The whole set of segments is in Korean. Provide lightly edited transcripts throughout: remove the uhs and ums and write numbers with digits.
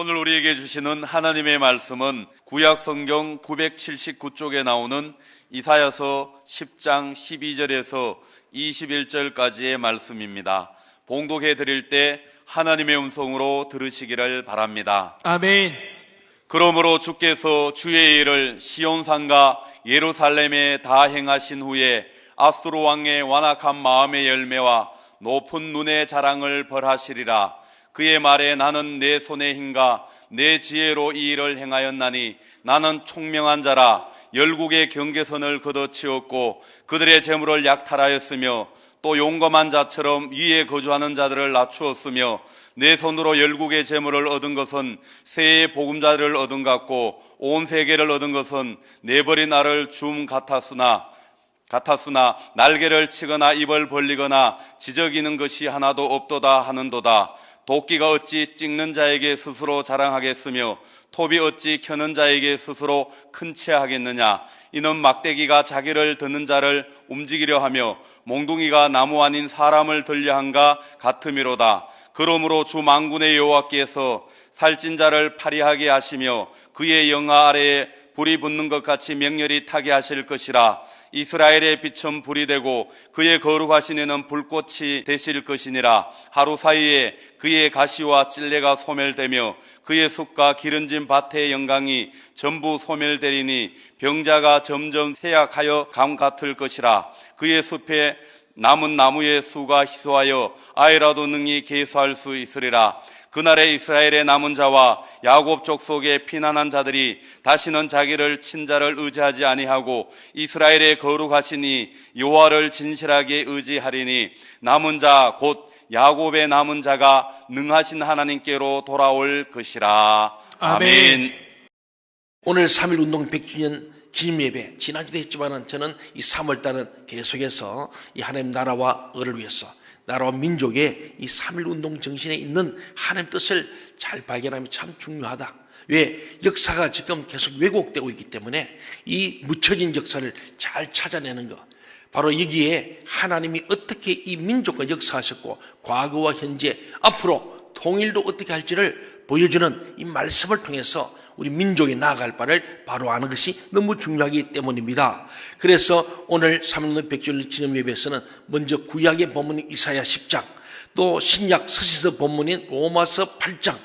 오늘 우리에게 주시는 하나님의 말씀은 구약성경 979쪽에 나오는 이사야서 10장 12절에서 21절까지의 말씀입니다. 봉독해 드릴 때 하나님의 음성으로 들으시기를 바랍니다. 아멘. 그러므로 주께서 주의 일을 시온산과 예루살렘에 다 행하신 후에 아수르 왕의 완악한 마음의 열매와 높은 눈의 자랑을 벌하시리라. 그의 말에 나는 내 손의 힘과 내 지혜로 이 일을 행하였나니 나는 총명한 자라. 열국의 경계선을 걷어치웠고 그들의 재물을 약탈하였으며 또 용감한 자처럼 위에 거주하는 자들을 낮추었으며 내 손으로 열국의 재물을 얻은 것은 새의 보금자리를 얻은 같고 온 세계를 얻은 것은 내버린 알을 줌 같았으나 날개를 치거나 입을 벌리거나 지저귀는 것이 하나도 없도다 하는도다. 도끼가 어찌 찍는 자에게 스스로 자랑하겠으며 톱이 어찌 켜는 자에게 스스로 큰 채 하겠느냐. 이는 막대기가 자기를 드는 자를 움직이려 하며 몽둥이가 나무 아닌 사람을 들려 한가 같음이로다. 그러므로 주 만군의 여호와께서 살찐 자를 파리하게 하시며 그의 영하 아래에 불이 붙는 것 같이 명렬히 타게 하실 것이라. 이스라엘의 빛은 불이 되고 그의 거룩하신 이는 불꽃이 되실 것이니라. 하루 사이에 그의 가시와 찔레가 소멸되며 그의 숲과 기름진 밭의 영광이 전부 소멸되리니 병자가 점점 쇠약하여 감 같을 것이라. 그의 숲에 남은 나무의 수가 희소하여 아이라도 능히 계수할 수 있으리라. 그날에 이스라엘의 남은 자와 야곱 족속의 피난한 자들이 다시는 자기를 친자를 의지하지 아니하고 이스라엘의 거룩하시니 여호와를 진실하게 의지하리니 남은 자 곧 야곱의 남은 자가 능하신 하나님께로 돌아올 것이라. 아멘. 오늘 3.1운동 100주년 기념예배, 지난주도 했지만은 저는 이 3월달은 계속해서 이 하나님 나라와 을을 위해서 나라와 민족의 이 3.1운동 정신에 있는 하나님 뜻을 잘 발견하면 참 중요하다. 왜? 역사가 지금 계속 왜곡되고 있기 때문에 이 묻혀진 역사를 잘 찾아내는 것, 바로 여기에 하나님이 어떻게 이 민족과 역사하셨고 과거와 현재 앞으로 통일도 어떻게 할지를 보여주는 이 말씀을 통해서 우리 민족이 나아갈 바를 바로 아는 것이 너무 중요하기 때문입니다. 그래서 오늘 3.1운동 100주년 기념 예배에서는 먼저 구약의 본문인 이사야 10장, 또 신약 서신서 본문인 로마서 8장,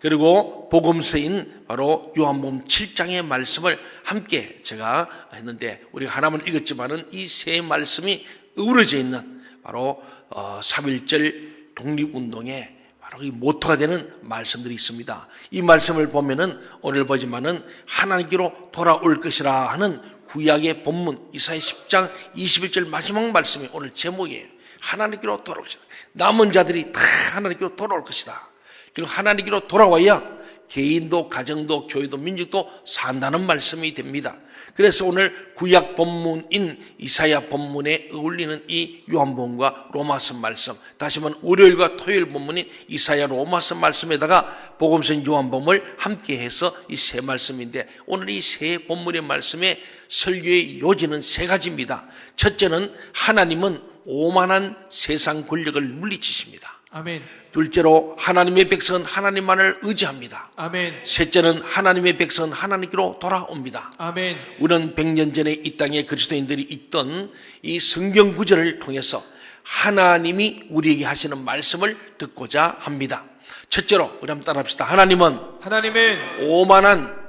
그리고 복음서인 바로 요한복음 7장의 말씀을 함께 제가 했는데, 우리가 하나만 읽었지만은 이 세 말씀이 어우러져 있는 바로 3.1절 독립운동의 바로 이 모토가 되는 말씀들이 있습니다. 이 말씀을 보면은 오늘 보지만은 하나님께로 돌아올 것이라 하는 구약의 본문 이사야 10장 21절 마지막 말씀이 오늘 제목이에요. 하나님께로 돌아올 것이다. 남은 자들이 다 하나님께로 돌아올 것이다. 그리고 하나님께로 돌아와야 개인도 가정도 교회도 민족도 산다는 말씀이 됩니다. 그래서 오늘 구약 본문인 이사야 본문에 어울리는 이 요한복음과 로마서 말씀, 다시 한번 월요일과 토요일 본문인 이사야 로마서 말씀에다가 복음서인 요한복음을 함께해서 이 세 말씀인데, 오늘 이 세 본문의 말씀의 설교의 요지는 세 가지입니다. 첫째는 하나님은 오만한 세상 권력을 물리치십니다. 아멘. 둘째로 하나님의 백성은 하나님만을 의지합니다. 아멘. 셋째는 하나님의 백성은 하나님께로 돌아옵니다. 아멘. 우리는 100년 전에 이 땅에 그리스도인들이 있던 이 성경 구절을 통해서 하나님이 우리에게 하시는 말씀을 듣고자 합니다. 첫째로 우리 한번 따라합시다. 하나님은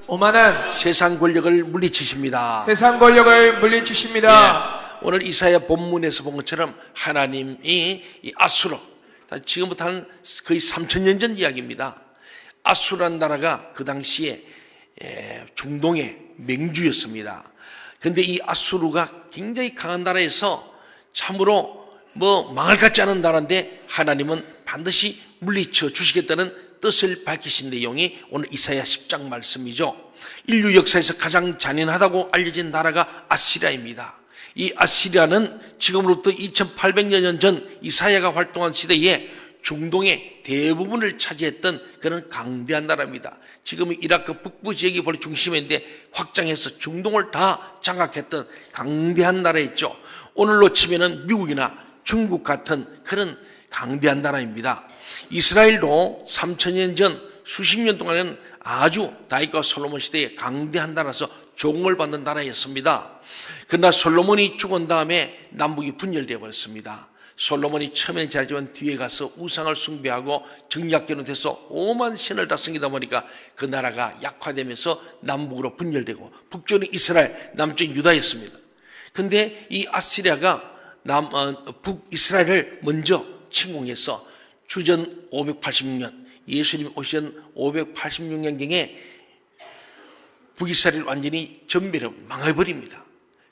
오만한 세상 권력을 물리치십니다. 세상 권력을 물리치십니다. 오늘 이사야 본문에서 본 것처럼 하나님이 이 아수르, 지금부터 한 거의 3000년 전 이야기입니다. 아수르라는 나라가 그 당시에 중동의 맹주였습니다. 그런데 이 아수르가 굉장히 강한 나라에서 참으로 망할 것 같지 않은 나라인데 하나님은 반드시 물리쳐 주시겠다는 뜻을 밝히신 내용이 오늘 이사야 10장 말씀이죠. 인류 역사에서 가장 잔인하다고 알려진 나라가 아시리아입니다. 이 아시리아는 지금으로부터 2800여 년 전 이사야가 활동한 시대에 중동의 대부분을 차지했던 그런 강대한 나라입니다. 지금은 이라크 북부 지역이 바로 중심인데 확장해서 중동을 다 장악했던 강대한 나라였죠. 오늘로 치면은 미국이나 중국 같은 그런 강대한 나라입니다. 이스라엘도 3000년 전 수십 년 동안은 아주 다윗과 솔로몬 시대에 강대한 나라에서 종을 받는 나라였습니다. 그러나 솔로몬이 죽은 다음에 남북이 분열되어 버렸습니다. 솔로몬이 처음에는 잘하지만 뒤에 가서 우상을 숭배하고 정략견으로 돼서 오만 신을 다 섬기다 보니까 그 나라가 약화되면서 남북으로 분열되고 북쪽은 이스라엘, 남쪽은 유다였습니다. 근데 이 아시리아가 북이스라엘을 먼저 침공해서 주전 586년 예수님 오신 586년경에 북이스라엘을 완전히 전멸해 망해버립니다.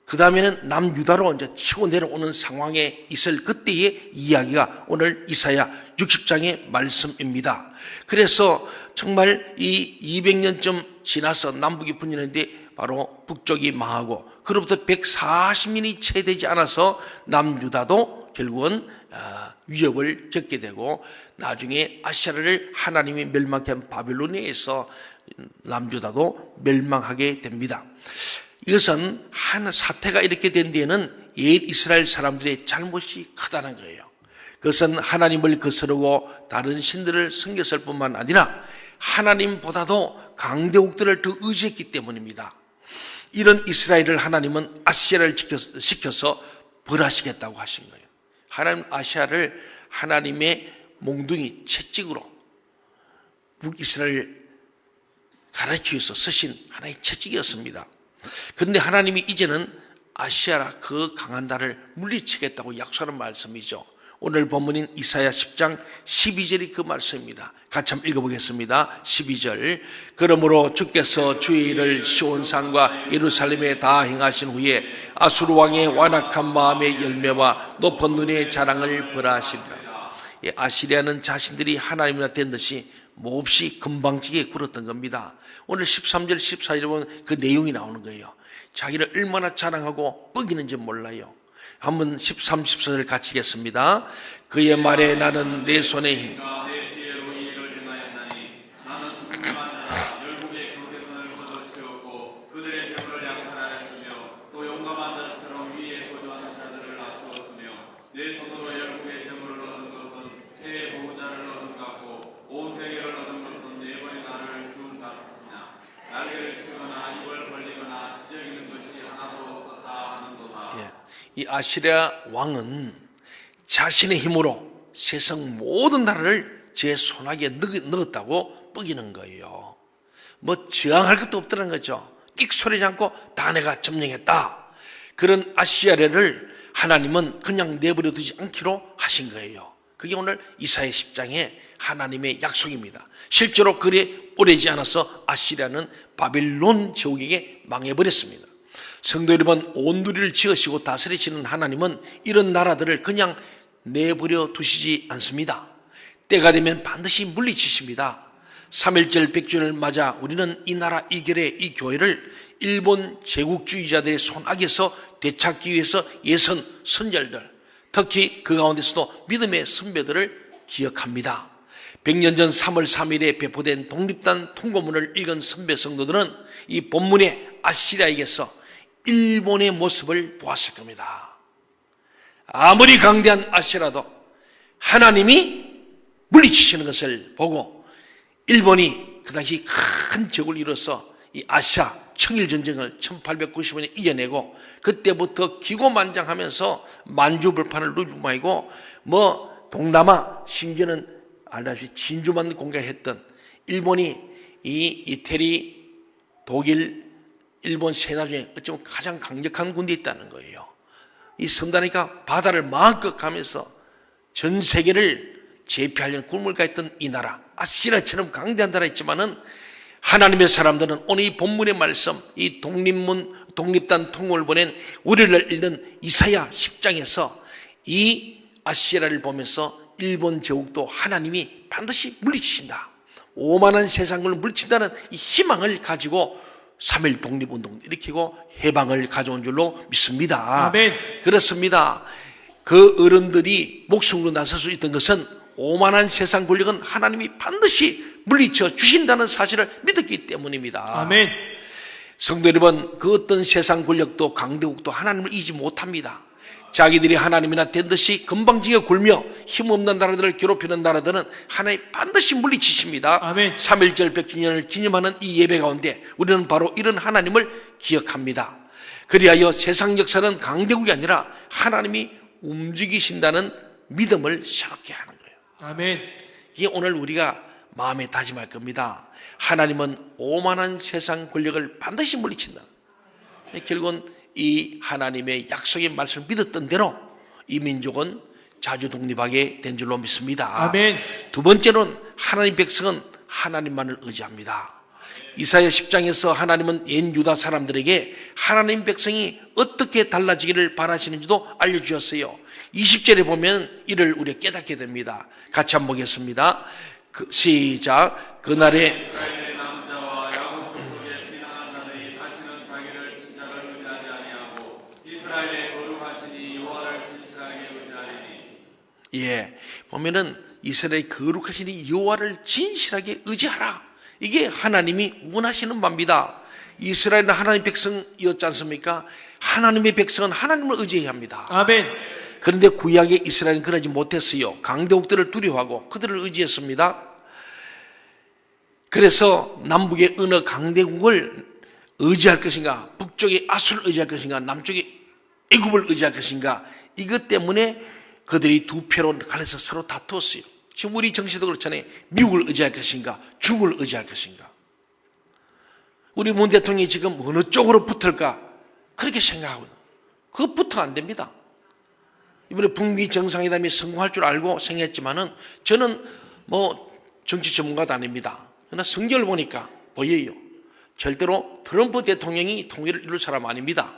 그 다음에는 남유다로 이제 치고 내려오는 상황에 있을 그때의 이야기가 오늘 이사야 60장의 말씀입니다. 그래서 정말 이 200년쯤 지나서 남북이 분열했는데 바로 북쪽이 망하고 그로부터 140년이 채 되지 않아서 남유다도 결국은 위협을 겪게 되고 나중에 아시아를 하나님이 멸망케 한 바빌로니아에서 남유다도 멸망하게 됩니다. 이것은 한 사태가 이렇게 된 데에는 옛 이스라엘 사람들의 잘못이 크다는 거예요. 그것은 하나님을 거스르고 다른 신들을 섬겼을 뿐만 아니라 하나님보다도 강대국들을 더 의지했기 때문입니다. 이런 이스라엘을 하나님은 아시아를 시켜서 벌하시겠다고 하신 거예요. 하나님 아시아를 하나님의 몽둥이 채찍으로 북이스라엘 가르치기 위해서 쓰신 하나의 채찍이었습니다. 그런데 하나님이 이제는 아시아라 그 강한 나를 물리치겠다고 약속하는 말씀이죠. 오늘 본문인 이사야 10장 12절이 그 말씀입니다. 같이 한번 읽어보겠습니다. 12절. 그러므로 주께서 주의 일을 시온산과 예루살렘에 다 행하신 후에 아수르 왕의 완악한 마음의 열매와 높은 눈의 자랑을 벌하시리라. 아시리아는 자신들이 하나님이나 된 듯이 몹시 금방지게 굴었던 겁니다. 오늘 13절 14절에 보면 그 내용이 나오는 거예요. 자기를 얼마나 자랑하고 뻐기는지 몰라요. 한번 13, 14절 같이 읽겠습니다. 그의 말에 나는 내 손에 힘 이 아시리아 왕은 자신의 힘으로 세상 모든 나라를 제 손아귀에 넣었다고 뻐기는 거예요. 뭐 저항할 것도 없더라는 거죠. 끽소리지 않고 다 내가 점령했다. 그런 아시리아를 하나님은 그냥 내버려 두지 않기로 하신 거예요. 그게 오늘 이사야 10장의 하나님의 약속입니다. 실제로 그리 오래지 않아서 아시리아는 바빌론 제국에게 망해버렸습니다. 성도 여러분, 온누리를 지으시고 다스리시는 하나님은 이런 나라들을 그냥 내버려 두시지 않습니다. 때가 되면 반드시 물리치십니다. 3.1절 100주년을 맞아 우리는 이 나라 이 결의 이 교회를 일본 제국주의자들의 손아귀에서 되찾기 위해서 예선 선열들, 특히 그 가운데서도 믿음의 선배들을 기억합니다. 100년 전 3월 3일에 배포된 독립단 통고문을 읽은 선배 성도들은 이 본문의 아시리아에게서 일본의 모습을 보았을 겁니다. 아무리 강대한 아시라도 하나님이 물리치시는 것을 보고 일본이 그 당시 큰 적을 이뤄서 이 아시아 청일전쟁을 1895년에 이겨내고 그때부터 기고만장하면서 만주불판을 누리고 말고 뭐 동남아 심지어는 알다시피 진주만 공격했던 일본이 이 이태리, 독일, 일본 세나 중에 어쩌면 가장 강력한 군대에 있다는 거예요. 이 섬다니까 바다를 마음껏 가면서 전 세계를 제패하려는 꿈을 가했던 이 나라, 아시리아처럼 강대한 나라였지만은 하나님의 사람들은 오늘 이 본문의 말씀, 이 독립단 통곡을 보낸 우리를 읽는 이사야 10장에서 이 아시리아를 보면서 일본 제국도 하나님이 반드시 물리치신다. 오만한 세상을 물리친다는 이 희망을 가지고 3.1 독립운동을 일으키고 해방을 가져온 줄로 믿습니다. 아멘. 그렇습니다. 그 어른들이 목숨으로 나설 수 있던 것은 오만한 세상 권력은 하나님이 반드시 물리쳐 주신다는 사실을 믿었기 때문입니다. 아멘. 성도 여러분, 그 어떤 세상 권력도 강대국도 하나님을 이기지 못합니다. 자기들이 하나님이나 된 듯이 건방지게 굴며 힘없는 나라들을 괴롭히는 나라들은 하나님 반드시 물리치십니다. 아멘. 3.1절 100주년을 기념하는 이 예배 가운데 우리는 바로 이런 하나님을 기억합니다. 그리하여 세상 역사는 강대국이 아니라 하나님이 움직이신다는 믿음을 새롭게 하는 거예요. 아멘. 이게 오늘 우리가 마음에 다짐할 겁니다. 하나님은 오만한 세상 권력을 반드시 물리친다. 결국은 이 하나님의 약속의 말씀을 믿었던 대로 이 민족은 자주 독립하게 된 줄로 믿습니다. 아멘. 두 번째는 하나님 백성은 하나님만을 의지합니다. 이사야 10장에서 하나님은 옛 유다 사람들에게 하나님 백성이 어떻게 달라지기를 바라시는지도 알려주셨어요. 20절에 보면 이를 우리가 깨닫게 됩니다. 같이 한번 보겠습니다. 시작. 그날에 이스라엘의 남자와 야곱 족속의 피난한 자들이 다시는 자기를 진짜를 의지하지 아니하고 이스라엘의 거룩하신 이 여호와를 진실하게 의지하리니. 보면은 이스라엘의 거룩하신 이 여호와를 진실하게 의지하라. 이게 하나님이 원하시는 바입니다. 이스라엘은 하나님 백성이었지 않습니까? 하나님의 백성은 하나님을 의지해야 합니다. 아멘. 그런데 구약의 이스라엘은 그러지 못했어요. 강대국들을 두려워하고 그들을 의지했습니다. 그래서 남북의 어느 강대국을 의지할 것인가, 북쪽의 아수를 의지할 것인가, 남쪽의 애굽을 의지할 것인가, 이것 때문에 그들이 두 패로 갈려서 서로 다투었어요. 지금 우리 정치도 그렇잖아요. 미국을 의지할 것인가, 중국을 의지할 것인가. 우리 문 대통령이 지금 어느 쪽으로 붙을까 그렇게 생각하고 그거 붙어 안 됩니다. 이번에 북미 정상회담이 성공할 줄 알고 생각했지만은 저는 정치 전문가도 아닙니다. 그러나 성경을 보니까 보여요. 절대로 트럼프 대통령이 통일을 이룰 사람 아닙니다.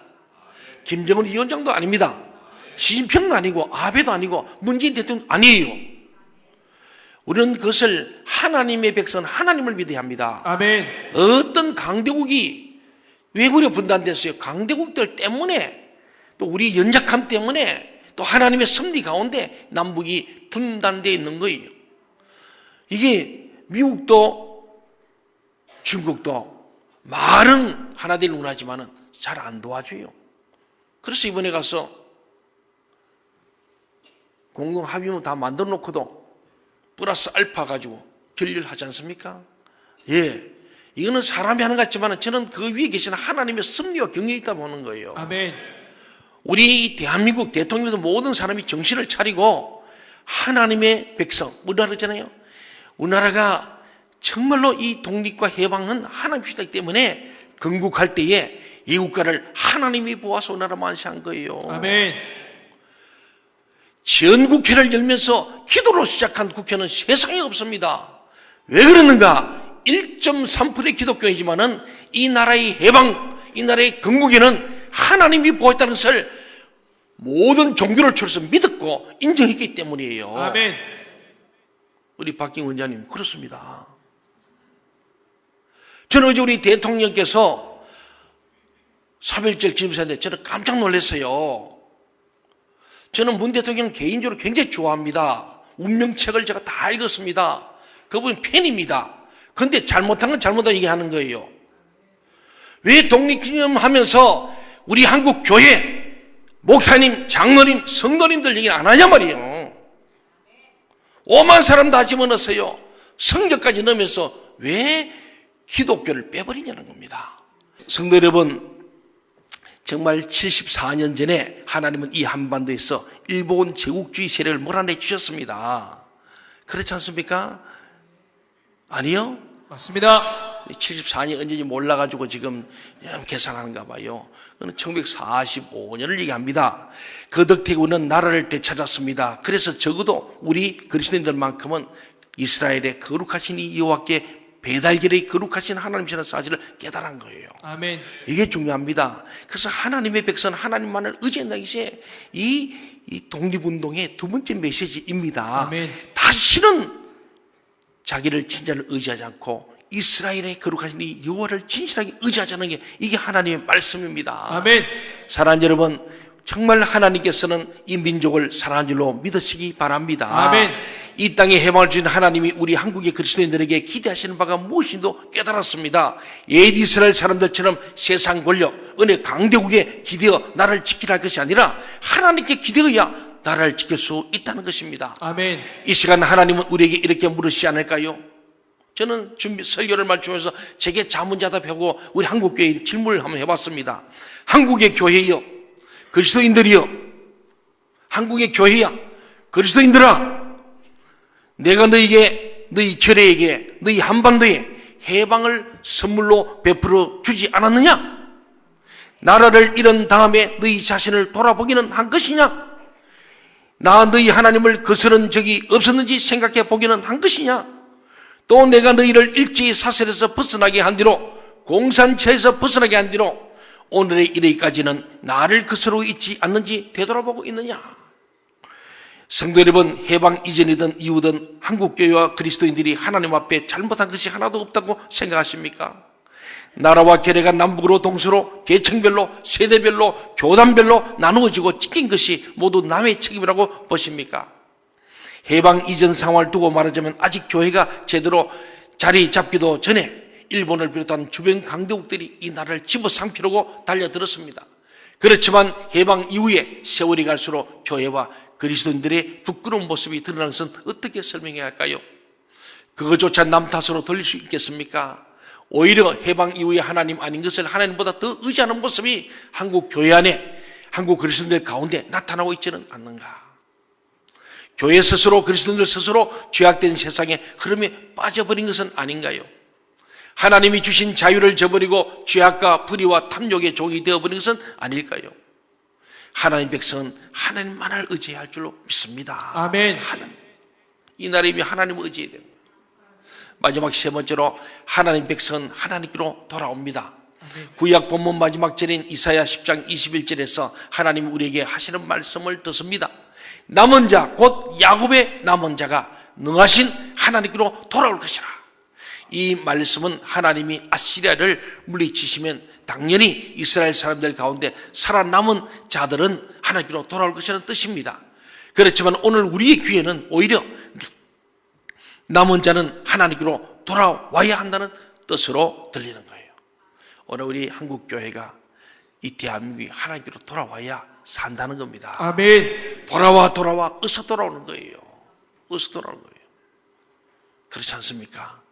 김정은 위원장도 아닙니다. 시진핑도 아니고 아베도 아니고 문재인 대통령 아니에요. 우리는 그것을 하나님의 백성은 하나님을 믿어야 합니다. 아멘. 어떤 강대국이 왜 그래 분단됐어요? 강대국들 때문에 또 우리 연약함 때문에 또 하나님의 섭리 가운데 남북이 분단되어 있는 거예요. 이게 미국도 중국도 말은 하나 되려고 하지만 잘 안 도와줘요. 그래서 이번에 가서 공동 합의문 다 만들어 놓고도 플러스 알파 가지고 결렬하지 않습니까? 이거는 사람이 하는 것 같지만 저는 그 위에 계시는 하나님의 섭리와 경륜이 있다 보는 거예요. 아멘. 우리 대한민국 대통령도 모든 사람이 정신을 차리고 하나님의 백성, 우리나라 그러잖아요. 우리나라가 정말로 이 독립과 해방은 하나님 주시기 때문에 건국할 때에 이 국가를 하나님이 보아서 우리나라 만세한 거예요. 아멘. 전국회를 열면서 기도로 시작한 국회는 세상에 없습니다. 왜 그러는가? 1.3%의 기독교이지만은 이 나라의 해방, 이 나라의 건국에는 하나님이 보았다는 것을 모든 종교를 초월해서 믿었고 인정했기 때문이에요. 아멘. 우리 박경 원장님 그렇습니다. 저는 어제 우리 대통령께서 3.1절 기념사인데 저는 깜짝 놀랐어요. 저는 문 대통령 개인적으로 굉장히 좋아합니다. 운명책을 제가 다 읽었습니다. 그분 팬입니다. 그런데 잘못한 건 잘못하다고 얘기하는 거예요. 왜 독립기념하면서 우리 한국 교회 목사님, 장로님, 성도님들 얘기를 안 하냐 말이에요. 5만 사람 다 집어넣었어요. 성경까지 넣으면서 왜 기독교를 빼버리냐는 겁니다. 성도 여러분, 정말 74년 전에 하나님은 이 한반도에서 일본 제국주의 세력을 몰아내 주셨습니다. 그렇지 않습니까? 아니요? 맞습니다. 74년이 언제인지 몰라가지고 지금 계산하는가 봐요. 그는 1945년을 얘기합니다. 그 덕태군은 나라를 되찾았습니다. 그래서 적어도 우리 그리스도인들만큼은 이스라엘의 거룩하신 이 여호와께 배달결의 거룩하신 하나님이라는 사실을 깨달은 거예요. 아멘. 이게 중요합니다. 그래서 하나님의 백성은 하나님만을 의지한다는 것이 이 독립운동의 두 번째 메시지입니다. 아멘. 다시는 자기를 진짜를 의지하지 않고 이스라엘의 거룩하신 이 여호와를 진실하게 의지하자는 게 이게 하나님의 말씀입니다. 아멘. 사랑하는 여러분, 정말 하나님께서는 이 민족을 사랑한 줄로 믿으시기 바랍니다. 아멘. 이 땅에 해방을 주신 하나님이 우리 한국의 그리스도인들에게 기대하시는 바가 무엇인도 깨달았습니다. 옛 이스라엘 사람들처럼 세상 권력, 은혜 강대국에 기대어 나라를 지키라 할 것이 아니라 하나님께 기대어야 나라를 지킬 수 있다는 것입니다. 아멘. 이 시간 하나님은 우리에게 이렇게 물으시지 않을까요? 저는 설교를 마치면서 제게 자문자답하고 우리 한국교회에 질문을 한번 해봤습니다. 한국의 교회여, 그리스도인들이여, 한국의 교회야, 그리스도인들아, 내가 너희에게, 너희 교회에게, 너희 한반도에 해방을 선물로 베풀어 주지 않았느냐? 나라를 잃은 다음에 너희 자신을 돌아보기는 한 것이냐? 나 너희 하나님을 거스른 적이 없었는지 생각해 보기는 한 것이냐? 또 내가 너희를 일제히 사슬에서 벗어나게 한 뒤로, 공산체에서 벗어나게 한 뒤로 오늘에 이르기까지는 나를 거스르고 있지 않는지 되돌아보고 있느냐? 성도 여러분, 해방 이전이든 이후든 한국교회와 그리스도인들이 하나님 앞에 잘못한 것이 하나도 없다고 생각하십니까? 나라와 교회가 남북으로 동서로 계층별로 세대별로 교단별로 나누어지고 찢긴 것이 모두 남의 책임이라고 보십니까? 해방 이전 상황을 두고 말하자면 아직 교회가 제대로 자리 잡기도 전에 일본을 비롯한 주변 강대국들이 이 나라를 집어삼키려고 달려들었습니다. 그렇지만 해방 이후에 세월이 갈수록 교회와 그리스도인들의 부끄러운 모습이 드러나는 것은 어떻게 설명해야 할까요? 그것조차 남 탓으로 돌릴 수 있겠습니까? 오히려 해방 이후에 하나님 아닌 것을 하나님보다 더 의지하는 모습이 한국 교회 안에, 한국 그리스도인들 가운데 나타나고 있지는 않는가? 교회 스스로, 그리스도인들 스스로 죄악된 세상의 흐름에 빠져버린 것은 아닌가요? 하나님이 주신 자유를 저버리고 죄악과 불의와 탐욕의 종이 되어버린 것은 아닐까요? 하나님 백성은 하나님만을 의지해야 할 줄로 믿습니다. 아멘. 이 나라에 하나님을 의지해야 됩니다. 마지막 세 번째로 하나님 백성은 하나님께로 돌아옵니다. 구약 본문 마지막 절인 이사야 10장 21절에서 하나님이 우리에게 하시는 말씀을 듣습니다. 남은 자, 곧 야곱의 남은 자가 능하신 하나님께로 돌아올 것이라. 이 말씀은 하나님이 아시리아를 물리치시면 당연히 이스라엘 사람들 가운데 살아남은 자들은 하나님께로 돌아올 것이라는 뜻입니다. 그렇지만 오늘 우리의 귀에는 오히려 남은 자는 하나님께로 돌아와야 한다는 뜻으로 들리는 거예요. 오늘 우리 한국교회가 이 대한민국이 하나님께로 돌아와야 산다는 겁니다. 아멘. 돌아와, 어서 돌아오는 거예요. 어서 돌아오는 거예요. 그렇지 않습니까?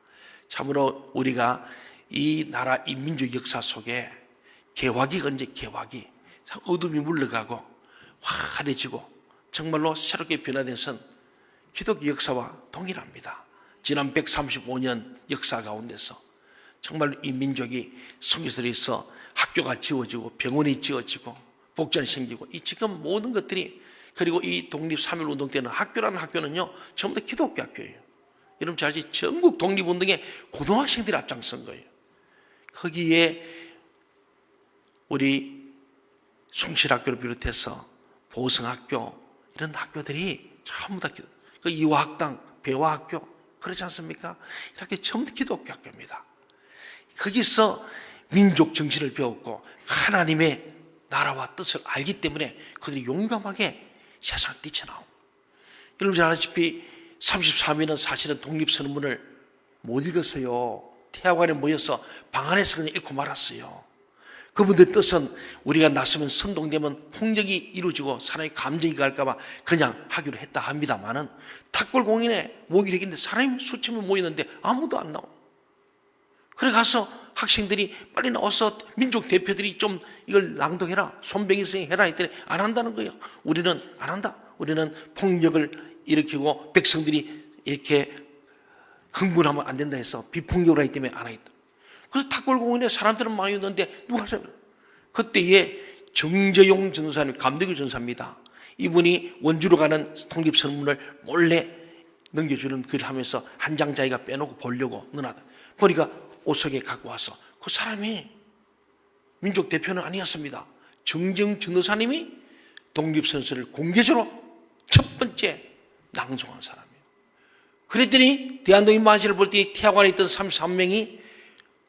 참으로 우리가 이 나라, 이 민족 역사 속에 개화기가 언제 개화기, 어둠이 물러가고 화려해지고 정말로 새롭게 변화된 것은 기독교 역사와 동일합니다. 지난 135년 역사 가운데서 정말 이 민족이 성교설에서 학교가 지어지고 병원이 지어지고 복전이 생기고 이 지금 모든 것들이, 그리고 이 독립 3.1 운동 때는 학교라는 학교는요 전부 다 기독교 학교예요. 여러분 잘 아시죠? 전국 독립운동에 고등학생들이 앞장선 거예요. 거기에 우리 숭실학교를 비롯해서 보성학교, 이런 학교들이 전부 다 그 이화학당, 배화학교, 그렇지 않습니까? 이렇게 전부 다 기독교 학교입니다. 거기서 민족 정신을 배웠고 하나님의 나라와 뜻을 알기 때문에 그들이 용감하게 세상을 뛰쳐나오고, 여러분 잘 아시다시피 33일은 사실은 독립선언문을 못 읽었어요. 태화관에 모여서 방 안에서 그냥 읽고 말았어요. 그분들 뜻은 우리가 나서면 선동되면 폭력이 이루어지고 사람의 감정이 갈까봐 그냥 하기로 했다 합니다만은, 탁골공인에 모기를 했는데 사람이 수천 명 모였는데 아무도 안 나와. 그래 가서 학생들이 빨리 나와서 민족 대표들이 좀 이걸 낭독해라, 손병희 선생님 해라 했더니 안 한다는 거예요. 우리는 안 한다. 우리는 폭력을 일으키고 백성들이 이렇게 흥분하면 안 된다 해서 비폭력을 하기 때문에 안 하겠다. 그래서 탁골공원에 사람들은 많이 있는데 누가 하세요? 그때에 정재용 전도사님, 감독의 전사입니다. 이분이 원주로 가는 독립선언문을 몰래 넘겨주는 글을 하면서 한 장 자기가 빼놓고 보려고 누나다 보니까 옷 속에 갖고 와서, 그 사람이 민족 대표는 아니었습니다. 정재용 전도사님이 독립선서를 공개적으로 첫 번째 낭송한 사람이에요. 그랬더니 대한독립 만시를 볼 때 태화관에 있던 33명이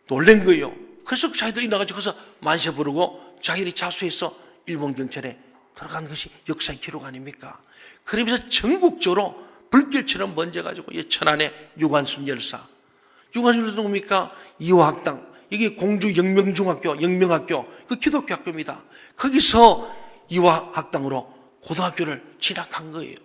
놀란 거예요. 그래서 자기도 일어나가지고 가서 만세 부르고 자기들이 자수해서 일본 경찰에 돌아간 것이 역사의 기록 아닙니까? 그러면서 전국적으로 불길처럼 번져가지고 천안의 유관순 열사, 유관순 열사 누굽니까? 이화학당, 이게 공주 영명학교, 그 기독교 학교입니다. 거기서 이화학당으로 고등학교를 진학한 거예요.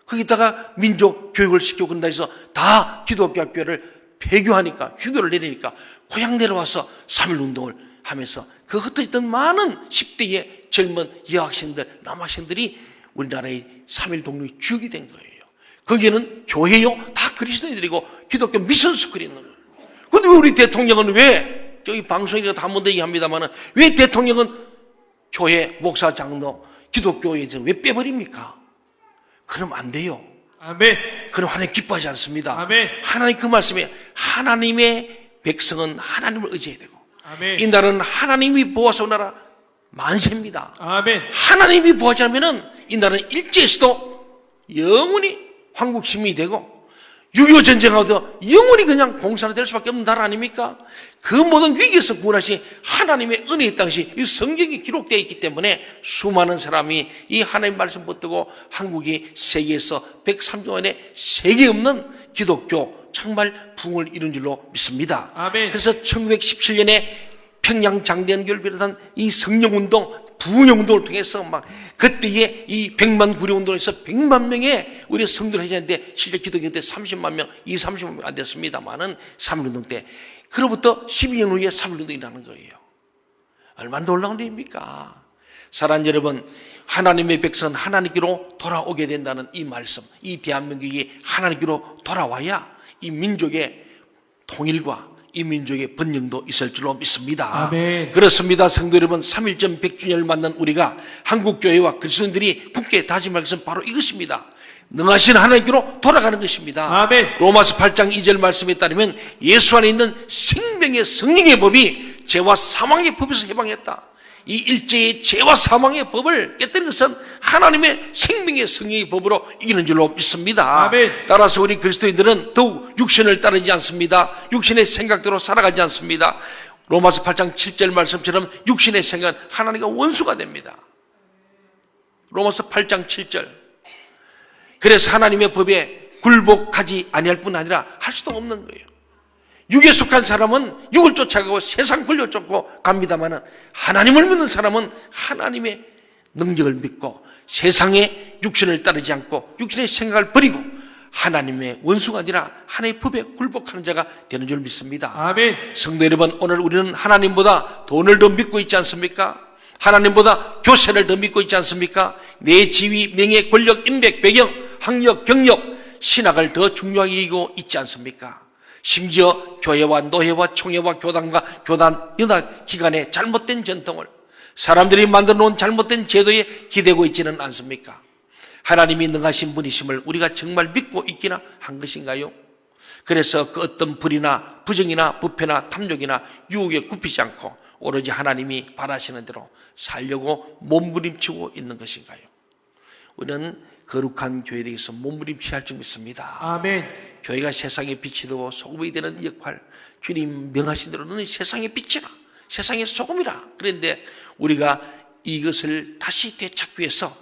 거기다가 민족 교육을 시키고 그런다 해서 다 기독교 학교를 폐교하니까, 휴교를 내리니까 고향 내려와서 3.1운동을 하면서 그 흩어졌던 많은 10대의 젊은 여학생들, 남학생들이 우리나라의 3.1 독립의 주역이 된 거예요. 거기에는 교회요, 다 그리스도인들이고 기독교 미션 스쿨이 있는 거예요. 그런데 우리 대통령은 왜, 저기 방송에서 한 번 더 얘기합니다만, 왜 대통령은 교회, 목사, 장로, 기독교에 대해서 왜 빼버립니까? 그러면 안 돼요. 아멘. 그럼 하나님 기뻐하지 않습니다. 아멘. 하나님 그 말씀에 하나님의 백성은 하나님을 의지해야 되고, 아멘. 이 나라는 하나님이 보호하사 온 나라 만세입니다. 아멘. 하나님이 보호하지 않으면 이 나라는 일제에서도 영원히 황국 시민이 되고 6.25 전쟁하고도 영원히 그냥 공산화 될 수밖에 없는 나라 아닙니까? 그 모든 위기에서 구원하신 하나님의 은혜의 땅이 이 성경에 기록되어 있기 때문에 수많은 사람이 이 하나님의 말씀 붙들고 한국이 세계에서 130년 안에 세계 없는 기독교 정말 부흥을 이룬 줄로 믿습니다. 아멘. 그래서 1917년에 평양 장대연결 비롯한 이 성령운동, 부흥운동을 통해서 막 그때에 이 100만 구려운동에서 100만 명의 우리 성도를 해제했는데 실제 기독교 때 30만 명, 30만 명 안 됐습니다만은 3.1운동 때. 그로부터 12년 후에 3.1운동이 일어나는 거예요. 얼마나 놀라운 일입니까? 사랑하는 여러분, 하나님의 백성은 하나님께로 돌아오게 된다는 이 말씀, 이 대한민국이 하나님께로 돌아와야 이 민족의 통일과 이 민족의 번영도 있을 줄로 믿습니다. 아멘. 그렇습니다. 성도 여러분, 3.1전 100주년을 맞는 우리가 한국교회와 그리스도인들이 굳게 다짐할 것은 바로 이것입니다. 능하신 하나님께로 돌아가는 것입니다. 아멘. 로마서 8장 2절 말씀에 따르면 예수 안에 있는 생명의 성령의 법이 죄와 사망의 법에서 해방했다. 이 일제의 죄와 사망의 법을 깨뜨린 것은 하나님의 생명의 성령의 법으로 이기는 줄로 믿습니다. 아멘. 따라서 우리 그리스도인들은 더욱 육신을 따르지 않습니다. 육신의 생각대로 살아가지 않습니다. 로마서 8장 7절 말씀처럼 육신의 생각은 하나님과 원수가 됩니다. 로마서 8장 7절. 그래서 하나님의 법에 굴복하지 아니할 뿐 아니라 할 수도 없는 거예요. 육에 속한 사람은 육을 쫓아가고 세상 권력을 쫓고 갑니다만 하나님을 믿는 사람은 하나님의 능력을 믿고 세상의 육신을 따르지 않고 육신의 생각을 버리고 하나님의 원수가 아니라 하나님의 법에 굴복하는 자가 되는 줄 믿습니다. 아멘. 성도 여러분, 오늘 우리는 하나님보다 돈을 더 믿고 있지 않습니까? 하나님보다 교세를 더 믿고 있지 않습니까? 내 지위, 명예, 권력, 인맥, 배경, 학력, 경력, 신학을 더 중요하게 여기고 있지 않습니까? 심지어 교회와 노회와 총회와 교단과 교단 연합 기관의 잘못된 전통을 사람들이 만들어 놓은 잘못된 제도에 기대고 있지는 않습니까? 하나님이 능하신 분이심을 우리가 정말 믿고 있기나 한 것인가요? 그래서 그 어떤 불이나 부정이나 부패나 탐욕이나 유혹에 굽히지 않고 오로지 하나님이 바라시는 대로 살려고 몸부림치고 있는 것인가요? 우리는 거룩한 교회에 대해서 몸부림치할 줄 믿습니다. 아멘. 교회가 세상의 빛이 되고 소금이 되는 역할, 주님 명하신 대로 너는 세상의 빛이라, 세상의 소금이라. 그런데 우리가 이것을 다시 되찾기 위해서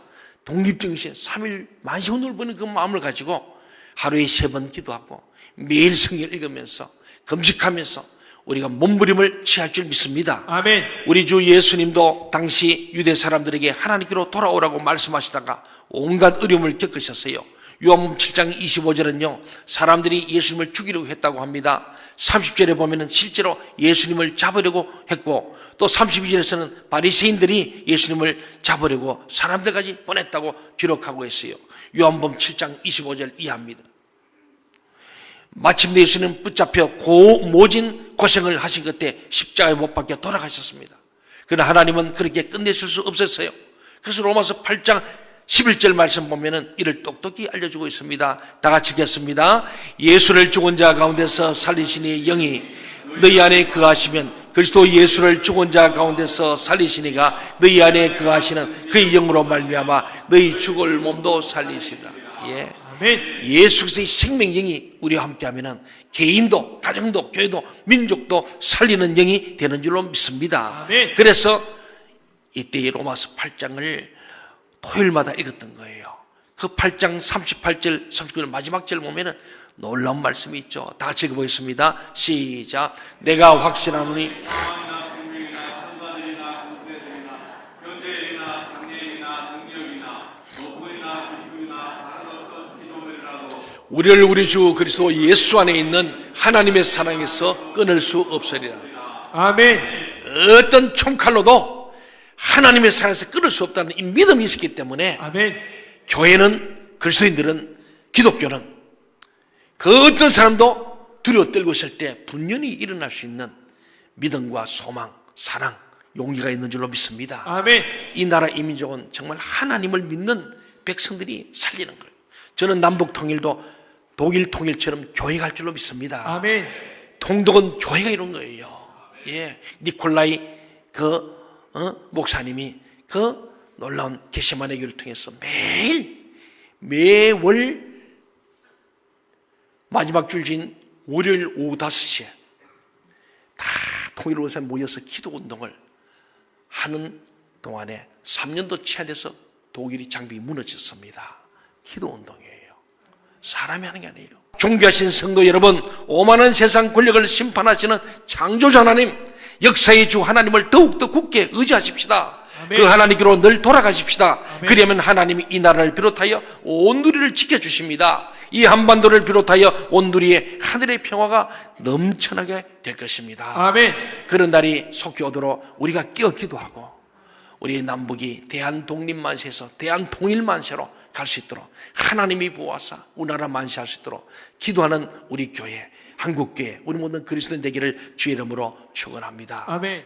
독립정신, 3.1 만세운동을 보는 그 마음을 가지고 하루에 3번 기도하고 매일 성경 읽으면서 금식하면서 우리가 몸부림을 취할 줄 믿습니다. 아멘. 우리 주 예수님도 당시 유대 사람들에게 하나님께로 돌아오라고 말씀하시다가 온갖 어려움을 겪으셨어요. 요한복음 7장 25절은요, 사람들이 예수님을 죽이려고 했다고 합니다. 30절에 보면은 실제로 예수님을 잡으려고 했고, 또 32절에서는 바리새인들이 예수님을 잡으려고 사람들까지 보냈다고 기록하고 있어요. 요한복음 7장 25절 이해합니다. 마침내 예수는 붙잡혀 모진 고생을 하신 끝에 십자가에 못 박혀 돌아가셨습니다. 그러나 하나님은 그렇게 끝내실 수 없었어요. 그래서 로마서 8장 11절 말씀 보면은 이를 똑똑히 알려주고 있습니다. 다 같이 읽겠습니다. 예수를 죽은 자 가운데서 살리시니 영이 너희 안에 거하시면 그리스도 예수를 죽은 자 가운데서 살리시니가 너희 안에 거하시는 그의 영으로 말미암아 너희 죽을 몸도 살리시리라. 예. 아멘. 예수께서의 생명 영이 우리와 함께하면은 개인도, 가정도, 교회도, 민족도 살리는 영이 되는 줄로 믿습니다. 아멘. 그래서 이때 로마서 8장을 토요일마다 읽었던 거예요. 그 8장 38절, 39절 마지막 절 보면은 놀라운 말씀이 있죠. 다 같이 읽어보겠습니다. 시작. 내가 확신하노니 우리를 우리 주 그리스도 예수 안에 있는 하나님의 사랑에서 끊을 수 없으리라. 아멘. 어떤 총칼로도 하나님의 사랑에서 끊을 수 없다는 이 믿음이 있었기 때문에 아멘. 교회는, 그리스도인들은, 기독교는 그 어떤 사람도 두려워 떨고 있을 때 분연히 일어날 수 있는 믿음과 소망, 사랑, 용기가 있는 줄로 믿습니다. 아멘. 이 나라 이 민족은 정말 하나님을 믿는 백성들이 살리는 거예요. 저는 남북 통일도 독일 통일처럼 교회가 할 줄로 믿습니다. 아멘. 통독은 교회가 이런 거예요. 예, 니콜라이 목사님이 그 놀라운 게세마네 교회를 통해서 매월 마지막 주일인 월요일 오후 5시에 다 통일원사 모여서 기도 운동을 하는 동안에 3년도 채 안 돼서 독일이 장벽이 무너졌습니다. 기도 운동이에요. 사람이 하는 게 아니에요. 존귀하신 성도 여러분, 오만한 세상 권력을 심판하시는 창조주 하나님, 역사의 주 하나님을 더욱더 굳게 의지하십시다. 아멘. 그 하나님께로 늘 돌아가십시다. 아멘. 그러면 하나님이 이 나라를 비롯하여 온 누리를 지켜주십니다. 이 한반도를 비롯하여 온 누리의 하늘의 평화가 넘쳐나게 될 것입니다. 아멘. 그런 날이 속히 오도록 우리가 깨어 기도하고 우리 남북이 대한독립만세에서 대한통일만세로 갈 수 있도록 하나님이 보아사 우리나라 만세할 수 있도록 기도하는 우리 교회, 한국교회, 우리 모든 그리스도인 되기를 주의 이름으로 축원합니다. 아멘.